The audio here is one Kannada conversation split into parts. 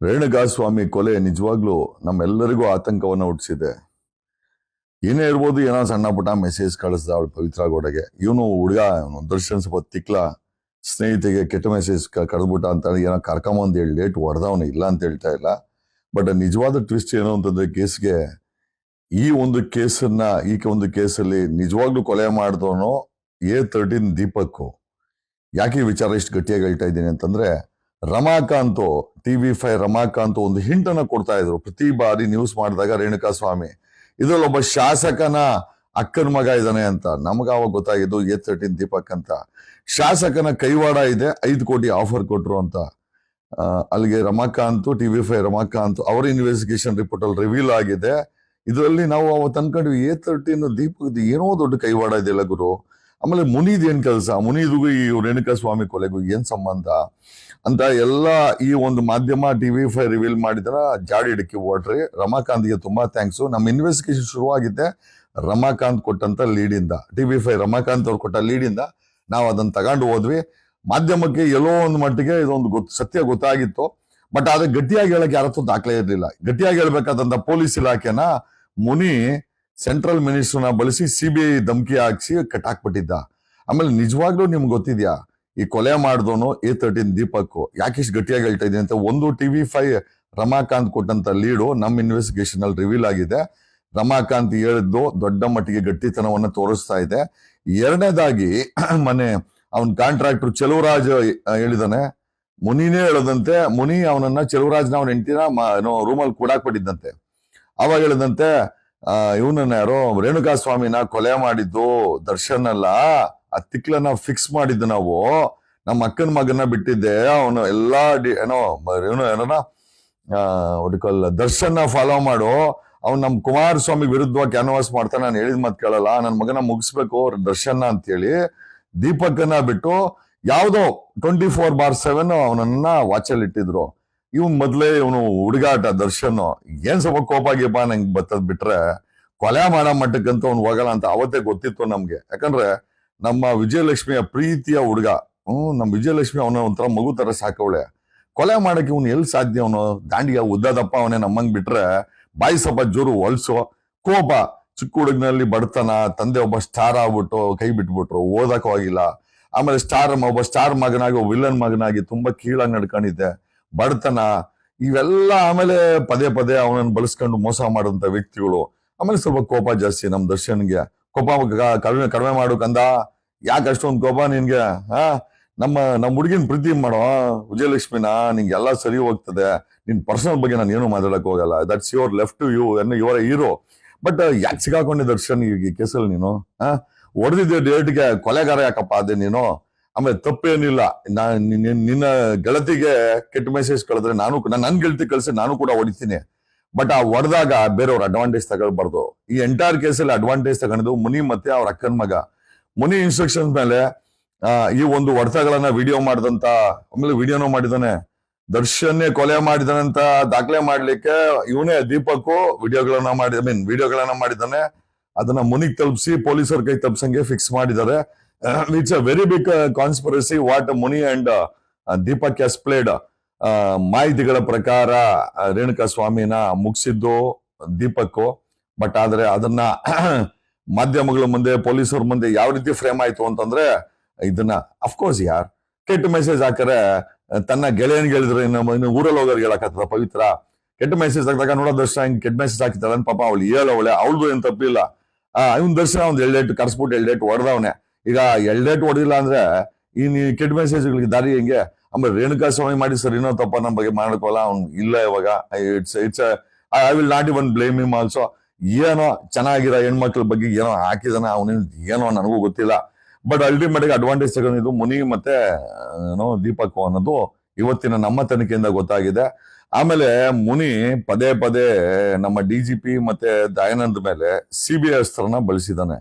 ರೇಣುಕಾಸ್ವಾಮಿ ಕೊಲೆ ನಿಜವಾಗ್ಲೂ ನಮ್ಮೆಲ್ಲರಿಗೂ ಆತಂಕವನ್ನು ಹುಟ್ಟಿಸಿದೆ. ಏನೇ ಇರ್ಬೋದು, ಏನೋ ಸಣ್ಣ ಪುಟ್ಟ ಮೆಸೇಜ್ ಕಳಿಸ್ದ ಅವಳು ಪವಿತ್ರ ಗೌಡಗೆ. ಇವನು ಹುಡುಗ ದರ್ಶನ್ ಸ್ವಲ್ಪ ತಿಕ್ಲ ಸ್ನೇಹಿತೆಗೆ ಕೆಟ್ಟ ಮೆಸೇಜ್ ಕಳೆದ್ಬಿಟ್ಟ ಅಂತ ಏನೋ ಕರ್ಕೊಂಬಂದು ಹೇಳಿ ಡೇಟ್ ಹೊಡೆದವನು ಇಲ್ಲ ಅಂತ ಹೇಳ್ತಾ ಇಲ್ಲ. ಬಟ್ ನಿಜವಾದ ಟ್ವಿಸ್ಟ್ ಏನು ಅಂತಂದ್ರೆ ಕೇಸ್ಗೆ ಈ ಒಂದು ಕೇಸಲ್ಲಿ ನಿಜವಾಗ್ಲೂ ಕೊಲೆ ಮಾಡಿದವನು A13 ದೀಪಕ್. ಯಾಕೆ ಈ ವಿಚಾರ ಇಷ್ಟು ಗಟ್ಟಿಯಾಗಿ ಹೇಳ್ತಾ ಇದ್ದೀನಿ ಅಂತಂದ್ರೆ, ರಮಾಕಾಂತ್ TV5 ರಮಾಕಾಂತ್ ಒಂದು ಹಿಂಟನ್ನ ಕೊಡ್ತಾ ಇದ್ರು ಪ್ರತಿ ಬಾರಿ ನ್ಯೂಸ್ ಮಾಡಿದಾಗ. ರೇಣುಕಾಸ್ವಾಮಿ ಇದ್ರಲ್ಲಿ ಒಬ್ಬ ಶಾಸಕನ ಅಕ್ಕನ ಮಗ ಇದ್ದಾನೆ ಅಂತ ನಮಗ ಅವಾಗ ಗೊತ್ತಾಗಿದ್ದು A13 ದೀಪಕ್ ಅಂತ. ಶಾಸಕನ ಕೈವಾಡ ಇದೆ, 5 ಕೋಟಿ ಆಫರ್ ಕೊಟ್ರು ಅಂತ. ಅಲ್ಲಿಗೆ ರಮಾಕಾಂತ್ TV5 ರಮಾಕಾಂತ್ ಅವರ ಇನ್ವೆಸ್ಟಿಗೇಷನ್ ರಿಪೋರ್ಟ್ ಅಲ್ಲಿ ರಿವೀಲ್ ಆಗಿದೆ. ಇದರಲ್ಲಿ ನಾವು ಅವತ್ತು ಅನ್ಕೊಂಡ್ವಿ A13 ದೀಪಕ್ ಏನೋ ದೊಡ್ಡ ಕೈವಾಡ ಇದೆಯಲ್ಲ ಗುರು. ಆಮೇಲೆ ಮುನಿದ್ ಏನ್ ಕೆಲಸ, ಮುನಿದಿಗೂ ಈ ರೇಣುಕಾಸ್ವಾಮಿ ಕೊಲೆಗೂ ಏನ್ ಸಂಬಂಧ ಅಂತ ಎಲ್ಲ ಈ ಒಂದು ಮಾಧ್ಯಮ TV5 ರಿವೀಲ್ ಮಾಡಿದ್ರ ಜಾಡಿ ಹಿಡಕಿ ಓಡ್ರಿ. ರಮಾಕಾಂತ್ಗೆ ತುಂಬಾ ಥ್ಯಾಂಕ್ಸ್. ನಮ್ಮ ಇನ್ವೆಸ್ಟಿಗೇಷನ್ ಶುರುವಾಗಿದ್ದೆ ರಮಾಕಾಂತ್ ಕೊಟ್ಟಂತ ಲೀಡಿಂದ, TV5 ರಮಾಕಾಂತ್ ಅವ್ರು ಕೊಟ್ಟ ಲೀಡಿಂದ ನಾವು ಅದನ್ನ ತಗೊಂಡು ಹೋದ್ವಿ. ಮಾಧ್ಯಮಕ್ಕೆ ಎಲ್ಲೋ ಒಂದು ಮಟ್ಟಿಗೆ ಇದೊಂದು ಸತ್ಯ ಗೊತ್ತಾಗಿತ್ತು. ಬಟ್ ಆದ್ರೆ ಗಟ್ಟಿಯಾಗಿ ಹೇಳಕ್ ಯಾರತ್ತೂ ದಾಖಲೆ ಇರಲಿಲ್ಲ. ಗಟ್ಟಿಯಾಗಿ ಹೇಳ್ಬೇಕಾದಂತ ಪೊಲೀಸ್ ಇಲಾಖೆನ ಮುನಿ ಸೆಂಟ್ರಲ್ ಮಿನಿಸ್ಟರ್ನ ಬಳಸಿ CBI ಧಮಕಿ ಹಾಕ್ಸಿ ಕಟ್ಟಾಕ್ಬಿಟ್ಟಿದ್ದ. ಆಮೇಲೆ ನಿಜವಾಗ್ಲೂ ನಿಮ್ಗೆ ಗೊತ್ತಿದ್ಯಾ, ಈ ಕೊಲೆ ಮಾಡಿದವನು A13 ದೀಪಕ್. ಯಾಕಿಷ್ಟು ಗಟ್ಟಿಯಾಗಿ ಹೇಳ್ತಾ ಇದೀನಿ ಅಂತ, ಒಂದು TV5 ರಮಾಕಾಂತ್ ಕೊಟ್ಟಂತ ಲೀಡು ನಮ್ಮ ಇನ್ವೆಸ್ಟಿಗೇಷನ್ ಅಲ್ಲಿ ರಿವೀಲ್ ಆಗಿದೆ. ರಮಾಕಾಂತ್ ಹೇಳಿದ್ದು ದೊಡ್ಡ ಮಟ್ಟಿಗೆ ಗಟ್ಟಿತನವನ್ನ ತೋರಿಸ್ತಾ ಇದೆ. ಎರಡನೇದಾಗಿ ಮೊನ್ನೆ ಅವನ್ ಕಾಂಟ್ರಾಕ್ಟರ್ ಚೆಲುವರಾಜ್ ಹೇಳಿದಾನೆ, ಮುನಿನೇ ಹೇಳದಂತೆ, ಮುನಿ ಅವನನ್ನ ಚೆಲುವರಾಜ್ನ ಅವನ ಹೆಂಡತಿನ ರೂಮಲ್ಲಿ ಕೂಡಾಕ್ಬಿಟ್ಟಿದ್ದಂತೆ. ಅವಾಗ ಹೇಳಿದಂತೆ ಇವನನ್ನ ಯಾರೋ ರೇಣುಕಾಸ್ವಾಮಿನ ಕೊಲೆ ಮಾಡಿದ್ದು ದರ್ಶನ್ ಅಲ್ಲ, ಆ ತಿಕ್ಲನ್ನ ಫಿಕ್ಸ್ ಮಾಡಿದ್ದು ನಾವು, ನಮ್ಮ ಅಕ್ಕನ ಮಗನ ಬಿಟ್ಟಿದ್ದೆ, ಅವನು ಎಲ್ಲಾ ದರ್ಶನ್ ಫಾಲೋ ಮಾಡು, ಅವ್ನು ನಮ್ ಕುಮಾರಸ್ವಾಮಿ ವಿರುದ್ಧವಾಗಿ ಕ್ಯಾನ್ವಾಸ್ ಮಾಡ್ತಾನೆ, ನಾನು ಹೇಳಿದ್ ಮತ್ ಕೇಳಲ್ಲ, ನನ್ನ ಮಗನ ಮುಗಿಸ್ಬೇಕು ದರ್ಶನ್ ಅಂತ ಹೇಳಿ ದೀಪಕನ್ನ ಬಿಟ್ಟು ಯಾವ್ದೋ 24/7 ಅವನನ್ನ ವಾಚಲ್ಲಿ ಇಟ್ಟಿದ್ರು. ಇವನ್ ಮೊದ್ಲೇ ಇವನು ಹುಡುಗಾಟ ದರ್ಶನ್. ಏನ್ ಸ್ವಲ್ಪ ಕೋಪ ಗೀಪ ನಂಗೆ ಬತ್ತದ್ ಬಿಟ್ರೆ ಕೊಲೆ ಮಾಡೋ ಮಟ್ಟಕ್ಕಂತ ಅವ್ನು ಹೋಗಲ್ಲ ಅಂತ ಅವತ್ತೇ ಗೊತ್ತಿತ್ತು ನಮ್ಗೆ. ಯಾಕಂದ್ರೆ ನಮ್ಮ ವಿಜಯಲಕ್ಷ್ಮಿಯ ಪ್ರೀತಿಯ ಹುಡುಗ, ನಮ್ ವಿಜಯಲಕ್ಷ್ಮಿ ಅವನ ಒಂಥರ ಮಗು ತರ ಸಾಕವಳೆ. ಕೊಲೆ ಮಾಡಕ್ಕೆ ಇವನು ಎಲ್ಲಿ ಸಾಧ್ಯ? ಅವನು ದಾಂಡಿಗೆ ಉದ್ದದಪ್ಪ ಅವನೇ ನಮ್ಮಂಗ್ ಬಿಟ್ರೆ ಬಾಯಿ ಸ್ವಲ್ಪ ಜೋರು ಹೊಲ್ಸೋ ಕೋಪ. ಚಿಕ್ಕ ಹುಡುಗನಲ್ಲಿ ಬಡತನ, ತಂದೆ ಒಬ್ಬ ಸ್ಟಾರ್ ಆಗ್ಬಿಟ್ಟು ಕೈ ಬಿಟ್ಬಿಟ್ರು, ಓದಕ್ ಹೋಗಿಲ್ಲ. ಆಮೇಲೆ ಒಬ್ಬ ಸ್ಟಾರ್ ಮಗನಾಗಿ ವಿಲನ್ ಮಗನಾಗಿ ತುಂಬಾ ಕೀಳಾಗಿ ನಡ್ಕೊಂಡಿದ್ದೆ, ಬಡತನ ಇವೆಲ್ಲ. ಆಮೇಲೆ ಪದೇ ಪದೇ ಅವನನ್ನು ಬಳಸ್ಕೊಂಡು ಮೋಸ ಮಾಡುವಂತ ವ್ಯಕ್ತಿಗಳು. ಆಮೇಲೆ ಸ್ವಲ್ಪ ಕೋಪ ಜಾಸ್ತಿ ನಮ್ ದರ್ಶನ್ಗೆ. ಕೋಪ ಕಡಿಮೆ ಮಾಡು ಕಂದ, ಯಾಕೆ ಅಷ್ಟೊಂದು ಕೋಪ ನಿನ್ಗೆ? ನಮ್ಮ ಹುಡುಗಿನ ಪ್ರೀತಿ ಮಾಡೋ ವಿಜಯಲಕ್ಷ್ಮಿನ, ನಿಂಗೆ ಎಲ್ಲ ಸರಿ ಹೋಗ್ತದೆ. ನಿನ್ ಪರ್ಸನಲ್ ಬಗ್ಗೆ ನಾನು ಏನು ಮಾತಾಡಕ್ ಹೋಗಲ್ಲ, that's your left to you, your hero. But ಯಾಕೆ ಸಿಗಾಕೊಂಡೆ ದರ್ಶನ್ ಈ ಕೇಸಲ್ಲಿ ನೀನು? ಹೊಡೆದಿದ್ದೆ ಡೇಟ್ಗೆ, ಕೊಲೆಗಾರ ಯಾಕಪ್ಪ ಅದೇ ನೀನು? ಆಮೇಲೆ ತಪ್ಪೇನಿಲ್ಲ, ನಿನ್ನ ಗೆಳತಿಗೆ ಕೆಟ್ಟ ಮೆಸೇಜ್ ಕಳೆದ್ರೆ ನನ್ ಗೆಳತಿ ಕಳ್ಸಿ ನಾನು ಕೂಡ ಹೊಡಿತೀನಿ. ಬಟ್ ಆ ಹೊಡೆದಾಗ ಬೇರೆಯವ್ರ ಅಡ್ವಾಂಟೇಜ್ ತಗೊಳ್ಬಾರ್ದು. ಈ ಎಂಟೈರ್ ಕೇಸಲ್ಲಿ ಅಡ್ವಾಂಟೇಜ್ ತಗೊಂಡಿದ್ದು ಮುನಿ ಮತ್ತೆ ಅವ್ರ ಅಕ್ಕನ ಮಗ. ಮುನಿ ಇನ್ಸ್ಟ್ರಕ್ಷನ್ಸ್ ಮೇಲೆ ಈ ಒಂದು ಹೊಡೆತಗಳನ್ನ ವಿಡಿಯೋ ಮಾಡಿದಂತ, ಆಮೇಲೆ ವಿಡಿಯೋನೂ ಮಾಡಿದಾನೆ. ದರ್ಶನ್ನೇ ಕೊಲೆ ಮಾಡಿದಾನಂತ ದಾಖಲೆ ಮಾಡ್ಲಿಕ್ಕೆ ಇವನೇ ದೀಪಕ್ ವಿಡಿಯೋಗಳನ್ನ ಮಾಡಿದಾನೆ. ಅದನ್ನ ಮುನಿಗ್ ತಲುಪಿಸಿ ಪೊಲೀಸರ ಕೈ ತಪ್ಸಂಗೆ ಫಿಕ್ಸ್ ಮಾಡಿದ್ದಾರೆ. It's a very big conspiracy what Muni and Deepak has played. ಮಾಹಿತಿಗಳ ಪ್ರಕಾರ ರೇಣುಕಾಸ್ವಾಮಿನ ಮುಗಿಸಿದ್ದು ದೀಪಕ್. ಬಟ್ ಆದ್ರೆ ಅದನ್ನ ಮಾಧ್ಯಮಗಳ ಮುಂದೆ, ಪೊಲೀಸರ ಮುಂದೆ ಯಾವ ರೀತಿ ಫ್ರೇಮ್ ಆಯ್ತು ಅಂತಂದ್ರೆ, ಇದನ್ನ ಅಫ್ಕೋರ್ಸ್ ಕೆಟ್ಟ ಮೆಸೇಜ್ ಹಾಕರೆ ತನ್ನ ಗೆಳೆಯನ್ಗೆ ಹೇಳಿದ್ರೆ ಇನ್ನು ಊರಲ್ಲಿ ಹೋಗೋರ್ಗೆ ಹೇಳಕತ್ತದ ಪವಿತ್ರ. ಕೆಟ್ಟ ಮೆಸೇಜ್ ಹಾಕಿದಾಗ ನೋಡೋ ದರ್ಶನ ಹಿಂಗ್ ಕೆಟ್ಟ ಮೆಸೇಜ್ ಹಾಕಿತಾಳ ಪಾಪ ಅವಳು ಹೇಳವಳೆ, ಅವಳದು ಏನ್ ತಪ್ಪಿಲ್ಲ. ಇವನ್ ದರ್ಶನ ಒಂದ್ 2 ಡೇಟ್ ಕರ್ಸ್ಬಿಟ್ಟು 2 ಡೇಟ್ ಹೊಡೆದವನೆ. ಈಗ 2 ಡೇಟ್ ಹೊಡೆದಿಲ್ಲ ಅಂದ್ರೆ ಈ ಕೆಟ್ಟ ಮೆಸೇಜ್ಗಳಿಗೆ ದಾರಿ ಹೆಂಗೆ? ಆಮೇಲೆ ರೇಣುಕಾಸ್ವಾಮಿ ಮಾಡಿ ಸರ್ ಇನ್ನೋ ತಪ್ಪ ನಮ್ಮ ಬಗ್ಗೆ ಮಾಡ್ಕೋಲ್ಲ, ಅವ್ನು ಇಲ್ಲ ಇವಾಗ. It's I will not even blame him also. ಏನೋ ಚೆನ್ನಾಗಿರೋ ಹೆಣ್ಮಕ್ಳ ಬಗ್ಗೆ ಏನೋ ಹಾಕಿದಾನ ಅವನೇನು, ಏನೋ ನನಗೂ ಗೊತ್ತಿಲ್ಲ. ಬಟ್ ಅಲ್ಟಿಮೇಟ್ ಅಡ್ವಾಂಟೇಜ್ ತಗೊಂಡಿದ್ದು ಮುನಿ ಮತ್ತೆ ದೀಪಕ್ ಅನ್ನೋದು ಇವತ್ತಿನ ನಮ್ಮ ತನಿಖೆಯಿಂದ ಗೊತ್ತಾಗಿದೆ. ಆಮೇಲೆ ಮುನಿ ಪದೇ ಪದೇ ನಮ್ಮ DGP ಮತ್ತೆ ದಯಾನಂದ್ ಮೇಲೆ CBI ಅಸ್ತ್ರನ ಬಳಸಿದಾನೆ.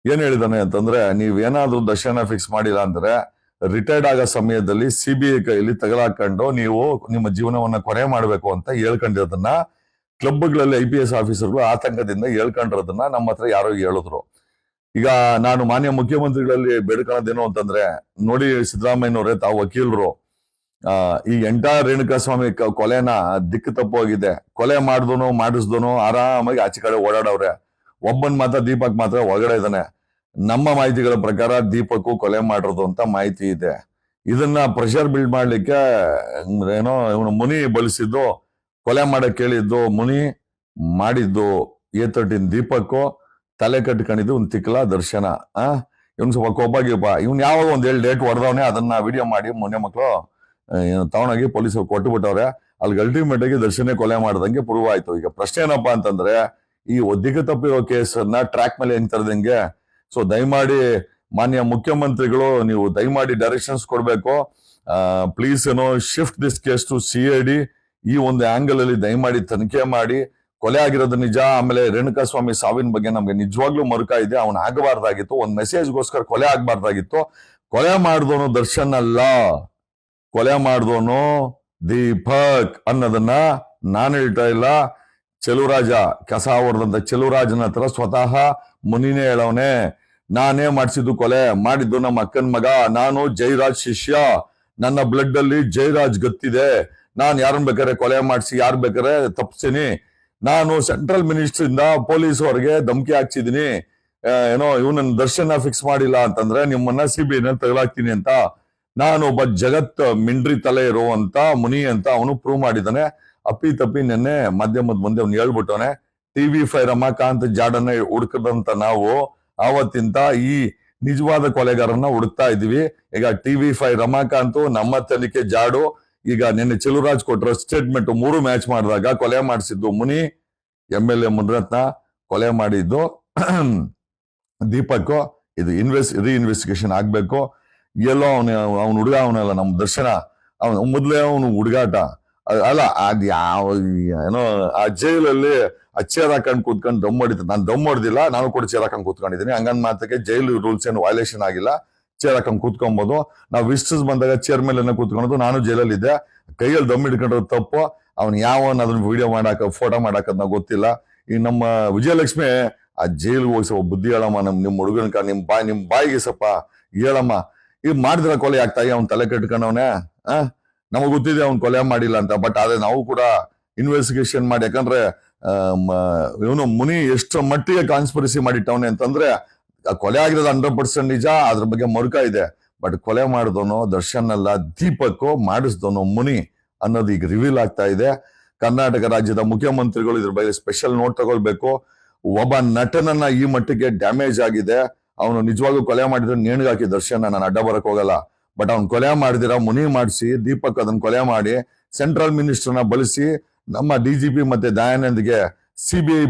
ಏನ್ ಹೇಳಿದಾನೆ ಅಂತಂದ್ರೆ, ನೀವೇನಾದ್ರೂ ದರ್ಶನ ಫಿಕ್ಸ್ ಮಾಡಿಲ್ಲ ಅಂದ್ರೆ ರಿಟೈರ್ಡ್ ಆಗೋ ಸಮಯದಲ್ಲಿ CBI ಕೈಯಲ್ಲಿ ತಗಲಾಕೊಂಡು ನೀವು ನಿಮ್ಮ ಜೀವನವನ್ನ ಕೊನೆ ಮಾಡ್ಬೇಕು ಅಂತ ಹೇಳ್ಕೊಂಡಿರೋದನ್ನ ಕ್ಲಬ್ಗಳಲ್ಲಿ IPS ಆಫೀಸರ್ಗಳು ಆತಂಕದಿಂದ ಹೇಳ್ಕೊಂಡಿರೋದನ್ನ ನಮ್ಮ ಹತ್ರ ಯಾರೋ ಹೇಳಿದ್ರು. ಈಗ ನಾನು ಮಾನ್ಯ ಮುಖ್ಯಮಂತ್ರಿಗಳಲ್ಲಿ ಬೇಡ್ಕೊಳ್ಳೋದೇನು ಅಂತಂದ್ರೆ, ನೋಡಿ ಸಿದ್ದರಾಮಯ್ಯನವರೇ, ತಾವು ವಕೀಲರು, ಈ ಎಂಟೈರ್ ರೇಣುಕಾಸ್ವಾಮಿ ಕೊಲೆನ ದಿಕ್ಕು ತಪ್ಪೋಗಿದೆ. ಕೊಲೆ ಮಾಡಿದನು ಮಾಡಿಸ್ದನು ಆರಾಮಾಗಿ ಆಚೆ ಕಡೆ ಓಡಾಡವ್ರೆ. ಒಬ್ಬನ್ ಮಾತ್ರ ದೀಪಕ್ ಮಾತ್ರ ಒಳಗಡೆ ಇದ್ದಾನೆ. ನಮ್ಮ ಮಾಹಿತಿಗಳ ಪ್ರಕಾರ ದೀಪಕ್ ಕೊಲೆ ಮಾಡಿರೋದು ಅಂತ ಮಾಹಿತಿ ಇದೆ. ಇದನ್ನ ಪ್ರೆಷರ್ ಬಿಲ್ಡ್ ಮಾಡ್ಲಿಕ್ಕೆ ಏನೋ ಇವನು ಮುನಿ ಬಳಸಿದ್ದು, ಕೊಲೆ ಮಾಡಕ್ ಕೇಳಿದ್ದು ಮುನಿ, ಮಾಡಿದ್ದು A13 ದೀಪಕ್, ತಲೆ ಕಟ್ಕೊಂಡಿದ್ದು ಒಂದು ತಿಕ್ಕಲ ದರ್ಶನ. ಇವನ್ ಸ್ವಲ್ಪ ಕೊಬ್ಬಾಗಿಪ್ಪ. ಇವ್ನ್ ಯಾವಾಗ ಒಂದ್ 7 ಡೇಟ್ ಹೊಡೆದವನೇ, ಅದನ್ನ ವಿಡಿಯೋ ಮಾಡಿ ಮೊನ್ನೆ ಮಕ್ಕಳು ತಗೊಂಡೋಗಿ ಪೊಲೀಸರು ಕೊಟ್ಟು ಬಿಟ್ಟವ್ರೆ. ಅಲ್ಲಿ ಅಲ್ಟಿಮೇಟ್ ಆಗಿ ದರ್ಶನ ಕೊಲೆ ಮಾಡ್ದಂಗೆ ಪ್ರೂವ್ ಆಯ್ತು. ಈಗ ಪ್ರಶ್ನೆ ಏನಪ್ಪಾ ಅಂತಂದ್ರೆ, ಈ ಒದ್ದಿಗೆ ತಪ್ಪಿರೋ ಕೇಸನ್ನ ಟ್ರ್ಯಾಕ್ ಮೇಲೆ ಹೆಂಗ್ ತರದಂಗೆ. ಸೊ ದಯಮಾಡಿ ಮಾನ್ಯ ಮುಖ್ಯಮಂತ್ರಿಗಳು, ನೀವು ದಯಮಾಡಿ ಡೈರೆಕ್ಷನ್ಸ್ ಕೊಡ್ಬೇಕು. Please shift this case to CID. ಈ ಒಂದು ಆಂಗಲ್ ಅಲ್ಲಿ ದಯಮಾಡಿ ತನಿಖೆ ಮಾಡಿ. ಕೊಲೆ ಆಗಿರೋದು ನಿಜ. ಆಮೇಲೆ ರೇಣುಕಾಸ್ವಾಮಿ ಸಾವಿನ ಬಗ್ಗೆ ನಮ್ಗೆ ನಿಜವಾಗ್ಲೂ ಮರುಕ ಇದೆ. ಅವನ್ ಆಗಬಾರ್ದಾಗಿತ್ತು. ಒಂದ್ ಮೆಸೇಜ್ಗೋಸ್ಕರ ಕೊಲೆ ಆಗ್ಬಾರ್ದಾಗಿತ್ತು. ಕೊಲೆ ಮಾಡಿದವನು ದರ್ಶನ್ ಅಲ್ಲ, ಕೊಲೆ ಮಾಡಿದವನು ದೀಪಕ್ ಅನ್ನೋದನ್ನ ನಾನು ಹೇಳ್ತಾ ಇಲ್ಲ. ಚೆಲುವರಾಜ, ಕಸ ಹೊಡೆದಂತ ಚೆಲುವರಾಜನ ಹತ್ರ ಸ್ವತಃ ಮುನಿನೇ ಹೇಳವನೆ, ನಾನೇ ಮಾಡಿಸಿದ್ದು ಕೊಲೆ ಮಾಡಿದ್ದು ನಮ್ಮ ಅಕ್ಕನ ಮಗ, ನಾನು ಜೈರಾಜ್ ಶಿಷ್ಯ, ನನ್ನ ಬ್ಲಡ್ ಅಲ್ಲಿ ಜೈರಾಜ್ ಗೊತ್ತಿದೆ, ನಾನ್ ಯಾರನ್ನ ಬೇಕಾದ್ರೆ ಕೊಲೆ ಮಾಡಿಸಿ ಯಾರು ಬೇಕಾದ್ರೆ ತಪ್ಪಿಸ್ತೀನಿ, ನಾನು ಸೆಂಟ್ರಲ್ ಮಿನಿಸ್ಟರ್ ಇಂದ ಪೊಲೀಸ್ ಅವರಿಗೆ ಧಮಕಿ ಹಾಕ್ಸಿದೀನಿ, ಇವನನ್ನ ದರ್ಶನ ಫಿಕ್ಸ್ ಮಾಡಿಲ್ಲ ಅಂತಂದ್ರೆ ನಿಮ್ಮನ್ನ CBI ನಲ್ಲಿ ತಗಲಾಕ್ತೀನಿ ಅಂತ. ನಾನು ಒಬ್ಬ ಜಗತ್ ಮಿಂಡ್ರಿ ತಲೆ ಇರುವಂತ ಮುನಿ ಅಂತ ಅವನು ಪ್ರೂವ್ ಮಾಡಿದ್ದಾನೆ. ಅಪ್ಪಿ ತಪ್ಪಿ ನೆನ್ನೆ ಮಾಧ್ಯಮದ ಮುಂದೆ ಅವ್ನು ಹೇಳ್ಬಿಟ್ಟವನೆ. TV5 ರಮಾಕಾಂತ್ ಜಾಡನ್ನ ಹುಡುಕದಂತ ನಾವು ಆವತ್ತಿಂದ ಈ ನಿಜವಾದ ಕೊಲೆಗಾರನ್ನ ಹುಡುಕ್ತಾ ಇದೀವಿ. ಈಗ TV5 ರಮಾಕಾಂತ್ ನಮ್ಮ ತನಿಖೆ ಜಾಡು. ಈಗ ನಿನ್ನೆ ಚೆಲುವರಾಜ್ ಕೊಟ್ಟರು ಸ್ಟೇಟ್ಮೆಂಟ್, 3 ಮ್ಯಾಚ್ ಮಾಡಿದಾಗ ಕೊಲೆ ಮಾಡಿಸಿದ್ದು ಮುನಿ, MLA ಮುನಿರತ್ನ, ಕೊಲೆ ಮಾಡಿದ್ದು ದೀಪಕ್. ಇದು ರೀಇನ್ವೆಸ್ಟಿಗೇಷನ್ ಆಗ್ಬೇಕು. ಎಲ್ಲೋ ಅವನು ಹುಡುಗ ಅವನಲ್ಲ ನಮ್ಮ ದರ್ಶನ, ಅವನು ಮೊದ್ಲೇ ಅವನು ಹುಡುಗಾಟ ಅಲ್ಲ. ಅದ್ ಯಾವ ಆ ಜೈಲಲ್ಲಿ ಚೇರ್ ಹಾಕೊಂಡು ಕೂತ್ಕೊಂಡು ದಮ್ ಹೊಡಿತ. ನಾನು ದಮ್ ಹೊಡೆದಿಲ್ಲ, ನಾನು ಕೂಡ ಚೇರ್ ಹಾಕೊಂಡು ಕೂತ್ಕೊಂಡಿದ್ದೀನಿ. ಹಂಗನ್ ಮಾತಕ್ಕೆ ಜೈಲು ರೂಲ್ಸ್ ಏನು ವೈಲೇಷನ್ ಆಗಿಲ್ಲ. ಚೇರ್ ಹಾಕೊಂಡು ಕೂತ್ಕೊಬಹುದು. ನಾವು ವಿಸಿಟರ್ಸ್ ಬಂದಾಗ ಚೇರ್ ಮೇಲೆ ಕೂತ್ಕೊಳ್ಳೋದು. ನಾನು ಜೈಲಲ್ಲಿ ಇದ್ದೆ. ಕೈಯಲ್ಲಿ ದಮ್ ಹಿಡ್ಕೊಂಡಿರೋದು ತಪ್ಪು. ಅವ್ನು ಯಾವನ್ ಅದನ್ನ ವಿಡಿಯೋ ಮಾಡಾಕ ಫೋಟೋ ಮಾಡಾಕದ್ ನಾವು ಗೊತ್ತಿಲ್ಲ. ಈ ನಮ್ಮ ವಿಜಯಲಕ್ಷ್ಮಿ ಆ ಜೈಲ್ಗೆ ಹೋಗಿ ಸ್ವಲ್ಪ ಬುದ್ಧಿ ಹೇಳಮ್ಮ, ನಿಮ್ ಹುಡುಗನ್ಕ ನಿಮ್ ಬಾಯಿಗೆ ಸ್ವಲ್ಪ ಹೇಳಮ್ಮ. ಈಗ ಮಾಡಿದ್ರ ಕೊಲೆ ಆಗ್ತಾಯಿ, ಅವ್ನ್ ತಲೆ ಕಟ್ಕೊಂಡವನೇ. ನಮಗ್ ಗೊತ್ತಿದೆ ಅವ್ನ್ ಕೊಲೆ ಮಾಡಿಲ್ಲ ಅಂತ. ಬಟ್ ಅದೇ ನಾವು ಕೂಡ ಇನ್ವೆಸ್ಟಿಗೇಷನ್ ಮಾಡಿ, ಯಾಕಂದ್ರೆ ಇವನು ಮುನಿ ಎಷ್ಟು ಮಟ್ಟಿಗೆ ಕಾನ್ಸ್ಪಿರಸಿ ಮಾಡಿಟ್ಟವನೆ ಅಂತಂದ್ರೆ, ಕೊಲೆ ಆಗಿರೋದು 100% ನಿಜ. ಅದ್ರ ಬಗ್ಗೆ ಮರುಕ ಇದೆ. ಬಟ್ ಕೊಲೆ ಮಾಡಿದವನು ದರ್ಶನ್ ಅಲ್ಲ, ದೀಪಕ್, ಮಾಡಿಸ್ದವನು ಮುನಿ ಅನ್ನೋದು ಈಗ ರಿವೀಲ್ ಆಗ್ತಾ ಇದೆ. ಕರ್ನಾಟಕ ರಾಜ್ಯದ ಮುಖ್ಯಮಂತ್ರಿಗಳು ಇದ್ರ ಬಗ್ಗೆ ಸ್ಪೆಷಲ್ ನೋಟ್ ತಗೊಳ್ಬೇಕು. ಒಬ್ಬ ನಟನನ್ನ ಈ ಮಟ್ಟಿಗೆ ಡ್ಯಾಮೇಜ್ ಆಗಿದೆ. ಅವನು ನಿಜವಾಗ್ಲೂ ಕೊಲೆ ಮಾಡಿದ್ರೆ ನೇಣಿಗಾಕಿ ದರ್ಶನ್, ನಾನು ಅಡ್ಡ ಬರಕ್ ಹೋಗಲ್ಲ. ಬಟ್ ಅವ್ನು ಕೊಲೆ ಮಾಡಿದಿರ ಮುನಿ ಮಾಡಿಸಿ, ದೀಪಕ್ ಅದನ್ನ ಕೊಲೆ ಮಾಡಿ ಸೆಂಟ್ರಲ್ ಮಿನಿಸ್ಟರ್ನ ಬಳಸಿ ನಮ್ಮ DGP ಮತ್ತೆ ದಯಾನಂದ್ಗೆ CBI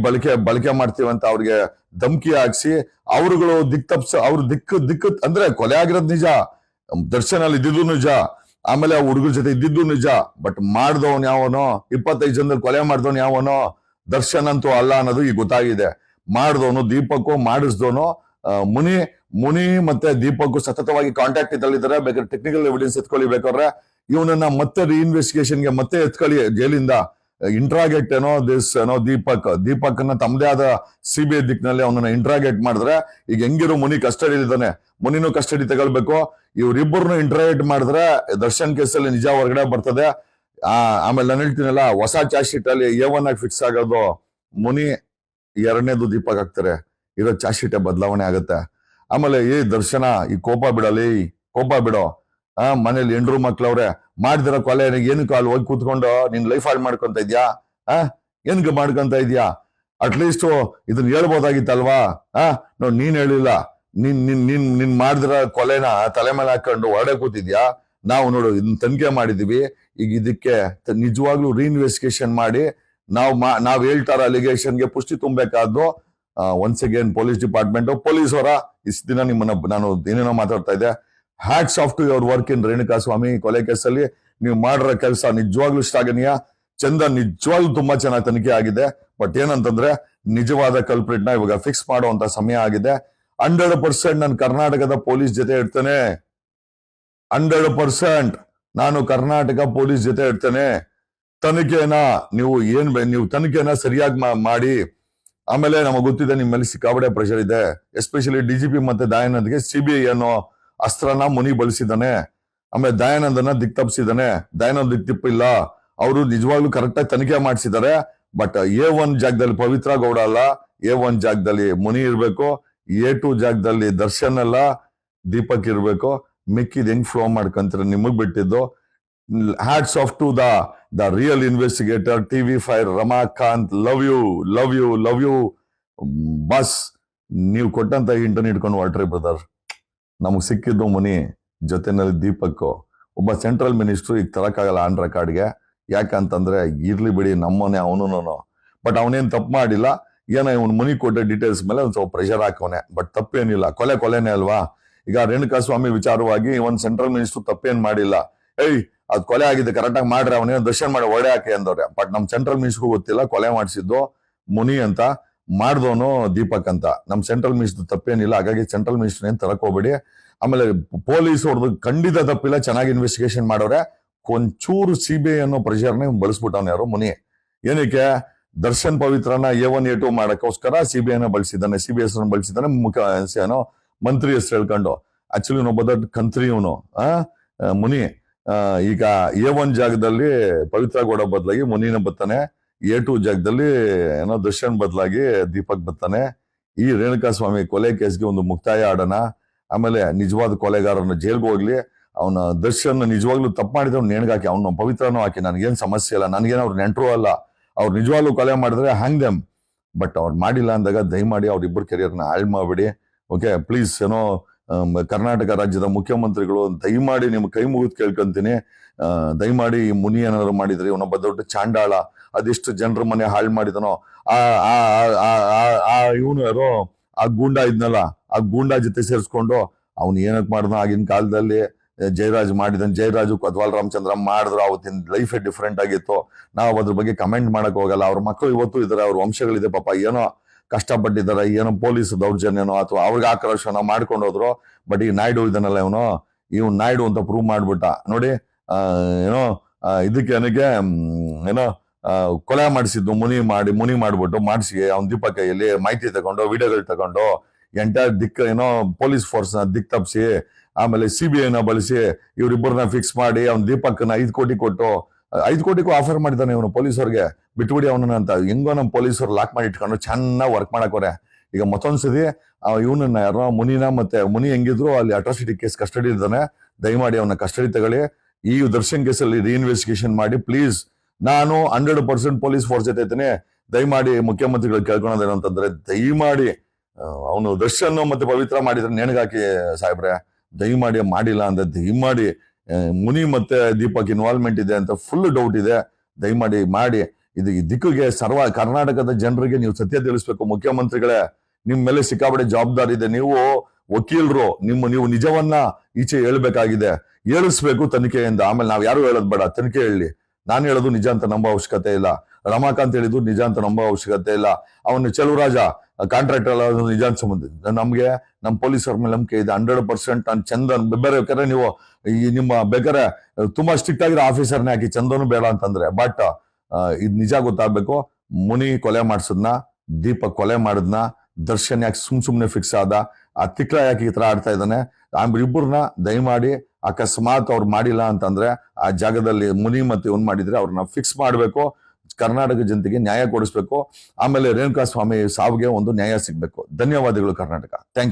ಬಳಕೆ ಮಾಡ್ತೀವಂತ ಅವ್ರಿಗೆ ಧಮಕಿ ಹಾಕ್ಸಿ, ಅವರುಗಳು ಅವ್ರ ದಿಕ್ಕು ಅಂದ್ರೆ ಕೊಲೆ ಆಗಿರೋದು ನಿಜ, ದರ್ಶನ್ ಅಲ್ಲಿ ಇದ್ದಿದ್ದು ನಿಜ, ಆಮೇಲೆ ಆ ಹುಡುಗರ ಜೊತೆ ಇದ್ದಿದ್ದು ನಿಜ. ಬಟ್ ಮಾಡ್ದವನ್ ಯಾವನೋ, 25 ಜನದಲ್ಲಿ ಕೊಲೆ ಮಾಡ್ದವನ್ ಯಾವನೋ, ದರ್ಶನ್ ಅಂತೂ ಅಲ್ಲ ಅನ್ನೋದು ಈಗ ಗೊತ್ತಾಗಿದೆ. ಮಾಡ್ದವನು ದೀಪಕ್, ಮಾಡಿಸ್ದವನು ಮುನಿ ಮತ್ತೆ ದೀಪಕ್ ಸತತವಾಗಿ ಕಾಂಟ್ಯಾಕ್ಟ್ ಇದ್ದಲ್ಲಿದ್ದಾರೆ. ಬೇಕಾದ್ರೆ ಟೆಕ್ನಿಕಲ್ ಎವಿಡೆನ್ಸ್ ಎತ್ಕೊಳ್ಳಿ, ಬೇಕಾದ್ರೆ ಇವನನ್ನ ಮತ್ತೆ ರೀಇನ್ವೆಸ್ಟಿಗೇಷನ್ಗೆ ಮತ್ತೆ ಎತ್ಕೊಳ್ಳಿ ಜೈಲಿಂದ. ಇಂಟ್ರಾಗೇಟ್ ದೀಪಕ್ ತಮ್ಮದೇ ಆದ CBI ದಿಕ್ಕಿನಲ್ಲಿ ಅವನನ್ನ ಇಂಟ್ರಾಗೇಟ್ ಮಾಡಿದ್ರೆ, ಈಗ ಹೆಂಗಿರೋ ಮುನಿ ಕಸ್ಟಡಿ ಇದ್ದಾನೆ, ಮುನಿನೂ ಕಸ್ಟಡಿ ತಗೊಳ್ಬೇಕು. ಇವ್ರಿಬ್ಬರನ್ನು ಇಂಟ್ರಾಗೇಟ್ ಮಾಡಿದ್ರೆ ದರ್ಶನ್ ಕೇಸಲ್ಲಿ ನಿಜ ಹೊರಗಡೆ ಬರ್ತದೆ. ಆಮೇಲೆ ನಾನು ಹೇಳ್ತೀನಲ್ಲ, ಹೊಸ ಚಾರ್ಜ್ ಶೀಟ್ ಅಲ್ಲಿ A1 ಆಗಿ ಫಿಕ್ಸ್ ಆಗೋದು ಮುನಿ, 2ನೇದು ದೀಪಕ್ ಆಗ್ತಾರೆ. ಇರೋ ಚಾರ್ಜ್ ಶೀಟ್ ಬದಲಾವಣೆ ಆಗುತ್ತೆ. ಆಮೇಲೆ ಈ ದರ್ಶನ, ಈ ಕೋಪ ಬಿಡೋ. ಮನೇಲಿ 8 ಮಕ್ಳವ್ರೆ, ಮಾಡಿದಿರೋ ಕೊಲೆ ಏನಕ್ಕೆ ಅಲ್ಲಿ ಹೋಗಿ ಕೂತ್ಕೊಂಡು ನಿನ್ ಲೈಫ್ ಹಾಳು ಮಾಡ್ಕೊಂತ ಇದ್ಯಾ? ಏನಕ್ಕೆ ಮಾಡ್ಕೊಂತ ಇದ್ಯಾ? ಅಟ್ಲೀಸ್ಟ್ ಇದನ್ನ ಹೇಳ್ಬೋದಾಗಿತ್ತಲ್ವಾ? ನೋಡ್, ನೀನ್ ಹೇಳಿಲ್ಲ. ನಿನ್ ಮಾಡಿದಿರೋ ಕೊಲೆನ ತಲೆ ಮೇಲೆ ಹಾಕೊಂಡು ಹೊರಡೆ ಕೂತಿದ್ಯಾ. ನಾವು ನೋಡು ಇದನ್ನ ತನಿಖೆ ಮಾಡಿದೀವಿ. ಈಗ ಇದಕ್ಕೆ ನಿಜವಾಗ್ಲೂ ರೀಇನ್ವೆಸ್ಟಿಗೇಷನ್ ಮಾಡಿ ನಾವ್ ಹೇಳ್ತಾರ ಅಲಿಗೇಷನ್ಗೆ ಪುಷ್ಟಿ ತುಂಬಬೇಕಾದ್ದು once again police department, police ಅವರ ಇಷ್ಟು ದಿನ ನಾನು ಏನೇನೋ ಮಾತಾಡ್ತಾ ಇದ್ದೆ. Hats off to your work in Renukaswamy ಕೊಲೆ ಕೇಸಲ್ಲಿ. ನೀವು ಮಾಡಿರೋ ಕೆಲಸ ನಿಜವಾಗ್ಲೂ ಶ್ಲಾಘನೀಯ. ನಿಜವಾಗ್ಲೂ ತುಂಬಾ ಚೆನ್ನಾಗಿ ತನಿಖೆ ಆಗಿದೆ. ಬಟ್ ಏನಂತಂದ್ರೆ, ನಿಜವಾದ ಕಲ್ಪ್ರಿಟ್ ನ ಇವಾಗ ಫಿಕ್ಸ್ ಮಾಡುವಂತ ಸಮಯ ಆಗಿದೆ. 100% ನಾನು ಕರ್ನಾಟಕದ ಪೊಲೀಸ್ ಜೊತೆ ಇರ್ತೇನೆ. 100% ನಾನು ಕರ್ನಾಟಕ ಪೊಲೀಸ್ ಜೊತೆ ಇರ್ತೇನೆ. ನೀವು ತನಿಖೆನ ಸರಿಯಾಗಿ ಮಾಡಿ. ಆಮೇಲೆ ನಮಗೆ ಗೊತ್ತಿದೆ ನಿಮ್ಮ ಮೇಲೆ ಸಿಕ್ಕಾಪಟ್ಟೆ ಪ್ರೆಷರ್ ಇದೆ. ಎಸ್ಪೆಷಲಿ DGP ಮತ್ತೆ ದಯಾನಂದ್ಗೆ CBI ಅನ್ನೋ ಅಸ್ತ್ರನ ಮುನಿ ಬಳಸಿದ್ದಾನೆ. ಆಮೇಲೆ ದಯಾನಂದನ ದಿಕ್ ತಪ್ಪಿಸಿದಾನೆ. ದಯಾನಂದ್ ದಿಕ್ ತಿಪ್ಪಿಲ್ಲ. ಅವರು ನಿಜವಾಗ್ಲೂ ಕರೆಕ್ಟ್ ಆಗಿ ತನಿಖೆ ಮಾಡಿಸಿದ್ದಾರೆ. ಬಟ್ A1 ಜಾಗದಲ್ಲಿ ಪವಿತ್ರ ಗೌಡ ಅಲ್ಲ, A1 ಜಾಗದಲ್ಲಿ ಮುನಿ ಇರ್ಬೇಕು, A2 ಜಾಗದಲ್ಲಿ ದರ್ಶನ್ ಅಲ್ಲ ದೀಪಕ್ ಇರ್ಬೇಕು. ಮಿಕ್ಕಿದ್ ಹೆಂಗ್ ಫ್ಲೋ ಮಾಡ್ಕೊಂತೀರ ನಿಮಗ್ ಬಿಟ್ಟಿದ್ದು. Hats off to the real investigator TV5 Ramakant. Love you boss. ನೀವು ಕೊಟ್ಟಂತ ಇಂಟರ್ನೆಟ್ ಇಟ್ಕೊಂಡು ಹೊರಟ್ರಿ ಬ್ರದರ್. ನಮಗ್ ಸಿಕ್ಕಿದ್ದು ಮುನಿ, ಜೊತೆನಲ್ಲಿ ದೀಪಕ್. ಒಬ್ಬ ಸೆಂಟ್ರಲ್ ಮಿನಿಸ್ಟರ್ ಈಗ ತರಕ್ಕಾಗಲ್ಲ ಆನ್ ರೆಕಾರ್ಡ್ಗೆ. ಯಾಕಂತಂದ್ರೆ ಇರ್ಲಿ ಬಿಡಿ ನಮ್ಮನೆ ಅವನು. ಬಟ್ ಅವನೇನ್ ತಪ್ಪು ಮಾಡಿಲ್ಲ. ಏನೋ ಇವನು ಮುನಿ ಕೊಟ್ಟ ಡೀಟೇಲ್ಸ್ ಮೇಲೆ ಒಂದ್ ಸ್ವಲ್ಪ ಪ್ರೆಷರ್ ಹಾಕೋನೆ. ಬಟ್ ತಪ್ಪೇನಿಲ್ಲ, ಕೊಲೆನೇ ಅಲ್ವಾ. ಈಗ ರೇಣುಕಾಸ್ವಾಮಿ ವಿಚಾರವಾಗಿ ಒಂದ್ ಸೆಂಟ್ರಲ್ ಮಿನಿಸ್ಟರ್ ತಪ್ಪೇನ್ ಮಾಡಿಲ್ಲ. ಅದ್ ಕೊಲೆ ಆಗಿದೆ ಕರೆಕ್ಟಾಗಿ ಮಾಡ್ರೆ ಅವನೇನೋ ದರ್ಶನ್ ಮಾಡಿ ಒಡೆ ಹಾಕಿ ಅಂದವ್ರೆ. ಬಟ್ ನಮ್ ಸೆಂಟ್ರಲ್ ಮಿನಿಸ್ಟರ್ ಗೊತ್ತಿಲ್ಲ ಕೊಲೆ ಮಾಡಿಸಿದ್ದು ಮುನಿ ಅಂತ, ಮಾಡ್ದವನು ದೀಪಕ್ ಅಂತ. ನಮ್ ಸೆಂಟ್ರಲ್ ಮಿನಿಸ್ಟರ್ ತಪ್ಪೇನಿಲ್ಲ. ಹಾಗಾಗಿ ಸೆಂಟ್ರಲ್ ಮಿನಿಸ್ಟರ್ ಏನ್ ತರಕ್ ಹೋಗ್ಬೇಡಿ. ಆಮೇಲೆ ಪೊಲೀಸ್ ಅವ್ರದ್ದು ಖಂಡಿತ ತಪ್ಪಿಲ್ಲ, ಚೆನ್ನಾಗಿ ಇನ್ವೆಸ್ಟಿಗೇಷನ್ ಮಾಡೋರೆ. ಒಂಚೂರು CBI ಅನ್ನೋ ಪ್ರೆಷರ್ನ ಬಳಸ್ಬಿಟ್ಟವನ ಯಾರು ಮುನಿ. ಏನಕ್ಕೆ ದರ್ಶನ್ ಪವಿತ್ರನ A1 A2 ಮಾಡಕ್ಕೋಸ್ಕರ CBIನ ಬಳಸಿದ್ದಾನೆ, CBI ಹೆಸರನ್ನು ಬಳಸಿದ್ದಾನೆ. ಏನೋ ಮಂತ್ರಿ ಹೆಸರು ಹೇಳ್ಕೊಂಡು. ಆಕ್ಚುಲಿ ಒಬ್ಬ ದೊಡ್ಡ ಕಂತ್ರಿ ಇವನು ಮುನಿ. ಈಗ A1 ಜಾಗದಲ್ಲಿ ಪವಿತ್ರ ಗೌಡ ಬದಲಾಗಿ ಮುನಿನ ಬರ್ತಾನೆ. A2 ಜಾಗದಲ್ಲಿ ಏನೋ ದರ್ಶನ್ ಬದಲಾಗಿ ದೀಪಕ್ ಬರ್ತಾನೆ. ಈ ರೇಣುಕಾಸ್ವಾಮಿ ಕೊಲೆ ಕೇಸ್ಗೆ ಒಂದು ಮುಕ್ತಾಯ ಆಡೋಣ. ಆಮೇಲೆ ನಿಜವಾದ ಕೊಲೆಗಾರನ ಜೈಲ್ಗೆ ಹೋಗ್ಲಿ. ಅವನ ದರ್ಶನ್ ನಿಜವಾಗ್ಲೂ ತಪ್ಪು ಮಾಡಿದ್ರೆ ಅವ್ನು ನೇಣ್ಗಾಕಿ, ಅವ್ನು ಪವಿತ್ರನೂ ಹಾಕಿ, ನನ್ಗೇನ್ ಸಮಸ್ಯೆ ಇಲ್ಲ. ನನ್ಗೇನು ಅವ್ರು ನೆಂಟರು ಅಲ್ಲ. ಅವ್ರು ನಿಜವಾಗ್ಲೂ ಕೊಲೆ ಮಾಡಿದ್ರೆ ಹ್ಯಾಂಗ್ ದೆಮ್. ಬಟ್ ಅವ್ರು ಮಾಡಿಲ್ಲ ಅಂದಾಗ ದಯಮಾಡಿ ಅವ್ರಿಬ್ಬರು ಕೆರಿಯರ್ನ ಹಾಳು ಮಾಡ್ಬಿಡಿ. Okay please. ಏನೋ ಕರ್ನಾಟಕ ರಾಜ್ಯದ ಮುಖ್ಯಮಂತ್ರಿಗಳು ದಯಮಾಡಿ ನಿಮ್ ಕೈ ಮುಗಿದು ಕೇಳ್ಕೊಂತೀನಿ. ದಯಮಾಡಿ ಈ ಮುನಿ ಏನಾದ್ರು ಮಾಡಿದ್ರೆ ಇವನೊಬ್ಬ ದೊಡ್ಡ ಚಾಂಡಾಳ. ಅದೆಷ್ಟು ಜನರ ಮನೆ ಹಾಳು ಮಾಡಿದನೋ. ಇವನು ಯಾರೋ ಆ ಗೂಂಡಾ ಇದ್ನಲ್ಲ, ಆ ಗೂಂಡಾ ಜೊತೆ ಸೇರಿಸ್ಕೊಂಡು ಅವ್ನು ಏನಕ್ ಮಾಡಿದ್ನೋ ಆಗಿನ ಕಾಲದಲ್ಲಿ. ಜಯರಾಜ್ ಮಾಡಿದನ್, ಜಯರಾಜು ಕೊತ್ವಾಲ್ ರಾಮಚಂದ್ರ ಮಾಡಿದ್ರು. ಅವತ್ತಿನ ಲೈಫೇ ಡಿಫ್ರೆಂಟ್ ಆಗಿತ್ತು. ನಾವು ಅದ್ರ ಬಗ್ಗೆ ಕಮೆಂಟ್ ಮಾಡಕ್ ಹೋಗಲ್ಲ. ಅವ್ರ ಮಕ್ಕಳು ಇವತ್ತು ಇದಾರೆ, ಅವ್ರ ವಂಶಗಳಿದೆ. ಪಾಪ ಏನೋ ಕಷ್ಟಪಟ್ಟಿದ್ದಾರೆ, ಏನೋ ಪೊಲೀಸ್ ದೌರ್ಜನ್ಯನೋ ಅಥವಾ ಅವ್ರಿಗೆ ಆಕ್ರೋಶನೋ ಮಾಡ್ಕೊಂಡು ಹೋದ್ರು. ಬಟ್ ಈ ನಾಯ್ಡು ಇದನ್ನಲ್ಲ, ಇವನು ನಾಯ್ಡು ಅಂತ ಪ್ರೂವ್ ಮಾಡ್ಬಿಟ್ಟ ನೋಡಿ. ಏನೋ ಇದಕ್ಕೆ ನನಗೆ ಏನೋ ಕೊಲೆ ಮಾಡಿಸಿದ್ದು ಮುನಿ ಮಾಡ್ಬಿಟ್ಟು ಮಾಡಿಸಿ ಅವ್ನ ದೀಪಕ್ ಕೈಯಲ್ಲಿ ಮಾಹಿತಿ ತಗೊಂಡು ವಿಡಿಯೋಗಳು ತಗೊಂಡು ಎಂಟೈರ್ ಏನೋ ಪೊಲೀಸ್ ಫೋರ್ಸ್ ನ ದಿಕ್ ತಪ್ಪಿಸಿ, ಆಮೇಲೆ CBIನ ಬಳಸಿ ಇವ್ರಿಬ್ಬರನ್ನ ಫಿಕ್ಸ್ ಮಾಡಿ ಅವ್ನ ದೀಪಕ್ನ 5 ಕೋಟಿ ಕೊಟ್ಟು 5 ಕೋಟಿಗೂ ಆಫರ್ ಮಾಡಿದ್ದಾನೆ ಇವನು ಪೊಲೀಸವ್ರಿಗೆ. ಬಿಟ್ಬಿಡಿ ಅವನನ್ನ ಅಂತ. ಹೆಂಗೋ ನಮ್ಮ ಪೊಲೀಸರು ಲಾಕ್ ಮಾಡಿ ಇಟ್ಕೊಂಡು ಚೆನ್ನಾಗಿ ವರ್ಕ್ ಮಾಡಕೋರೆ. ಈಗ ಮತ್ತೊಂದ್ಸತಿ ಇವನನ್ನ ಯಾರೋ ಮುನಿನ, ಮತ್ತೆ ಮುನಿ ಹೆಂಗಿದ್ರು ಅಲ್ಲಿ ಅಟ್ರಾಸಿಟಿ ಕೇಸ್ ಕಸ್ಟಡಿ ಇದ್ದಾನೆ. ದಯಮಾಡಿ ಅವನ ಕಸ್ಟಡಿ ತಗೊಳ್ಳಿ. ಈ ದರ್ಶನ್ ಕೇಸಲ್ಲಿ ರೀಇನ್ವೆಸ್ಟಿಗೇಷನ್ ಮಾಡಿ ಪ್ಲೀಸ್. ನಾನು 100% ಪೊಲೀಸ್ ಫೋರ್ಸ್ ಜೊತೆ ಇದ್ದೇನೆ. ದಯಮಾಡಿ ಮುಖ್ಯಮಂತ್ರಿಗಳು ಕೇಳ್ಕೊಳೋದೇನು ಅಂತಂದ್ರೆ, ದಯಮಾಡಿ ಅವನು ದರ್ಶನ್ ಮತ್ತೆ ಪವಿತ್ರ ಮಾಡಿದ್ರೆ ನೇಣಿಗಾಕಿ ಸಾಹೇಬ್ರೆ. ದಯಮಾಡಿ ಮಾಡಿಲ್ಲ ಅಂದ್ರೆ ದಯಮಾಡಿ ಮುನಿ ಮತ್ತೆ ದೀಪಕ್ ಇನ್ವಾಲ್ವ್ಮೆಂಟ್ ಇದೆ ಅಂತ ಫುಲ್ ಡೌಟ್ ಇದೆ. ದಯಮಾಡಿ ಮಾಡಿ. ಇದು ಈ ದಿಕ್ಕಿಗೆ ಕರ್ನಾಟಕದ ಜನರಿಗೆ ನೀವು ಸತ್ಯ ತಿಳಿಸ್ಬೇಕು. ಮುಖ್ಯಮಂತ್ರಿಗಳೇ, ನಿಮ್ ಮೇಲೆ ಸಿಕ್ಕಾಪಟ್ಟೆ ಜವಾಬ್ದಾರಿ ಇದೆ. ನೀವು ವಕೀಲರು, ನೀವು ನಿಜವನ್ನ ಈಚೆ ಹೇಳ್ಬೇಕಾಗಿದೆ. ಹೇಳಿಸ್ಬೇಕು ತನಿಖೆಯಿಂದ. ಆಮೇಲೆ ನಾವ್ ಯಾರು ಹೇಳೋದ್ ಬೇಡ, ತನಿಖೆ ಹೇಳಿ. ನಾನು ಹೇಳೋದು ನಿಜ ಅಂತ ನಂಬೋ ಅವಶ್ಯಕತೆ ಇಲ್ಲ. ರಮಾಕಾಂತ್ ಹೇಳಿದ್ದು ನಿಜ ಅಂತ ನಂಬೋ ಅವಶ್ಯಕತೆ ಇಲ್ಲ. ಅವನು ಚೆಲುವರಾಜ ಕಾಂಟ್ರಾಕ್ಟರ್ ನಿಜ ಅಂತ ಸಂಬಂಧ ನಮ್ಗೆ ನಮ್ಮ ಪೊಲೀಸರ ಮೇಲೆ ನಂಬಿಕೆ ಇದೆ 100%. ನಾನು ಚಂದನ್ ಬೇಕಾದ್ರೆ ನೀವು ನಿಮ್ಮ ಬೇಕಾದ್ರೆ ತುಂಬಾ ಸ್ಟ್ರಿಕ್ಟ್ ಆಗಿರೋ ಆಫೀಸರ್ನೇ ಹಾಕಿ, ಚಂದನು ಬೇಡ ಅಂತಂದ್ರೆ. ಬಟ್ ಇದು ನಿಜ ಗೊತ್ತಾಗ್ಬೇಕು. ಮುನಿ ಕೊಲೆ ಮಾಡ್ಸದ್ನ, ದೀಪಕ್ ಕೊಲೆ ಮಾಡಿದ್ನ, ದರ್ಶನ್ ಯಾಕೆ ಸುಮ್ನೆ ಫಿಕ್ಸ್ ಆದ, ಆ ತಿಕ್ಲ ಯಾಕೆ ಈ ತರ ಆಡ್ತಾ ಇದ್ದಾನೆ. ಇಬ್ಬರನ್ನ ದಯಮಾಡಿ ಅಕಸ್ಮಾತ್ ಅವ್ರು ಮಾಡಿಲ್ಲ ಅಂತಂದ್ರೆ ಆ ಜಾಗದಲ್ಲಿ ಮುನಿ ಮತ್ತೆ ಇವನ್ ಮಾಡಿದ್ರೆ ಅವ್ರನ್ನ ಫಿಕ್ಸ್ ಮಾಡ್ಬೇಕು. ಕರ್ನಾಟಕ ಜನತೆಗೆ ನ್ಯಾಯ ಕೊಡಿಸ್ಬೇಕು. ಆಮೇಲೆ ರೇಣುಕಾಸ್ವಾಮಿ ಸಾವಿಗೆ ಒಂದು ನ್ಯಾಯ ಸಿಗ್ಬೇಕು. ಧನ್ಯವಾದಗಳು ಕರ್ನಾಟಕ. Thank you.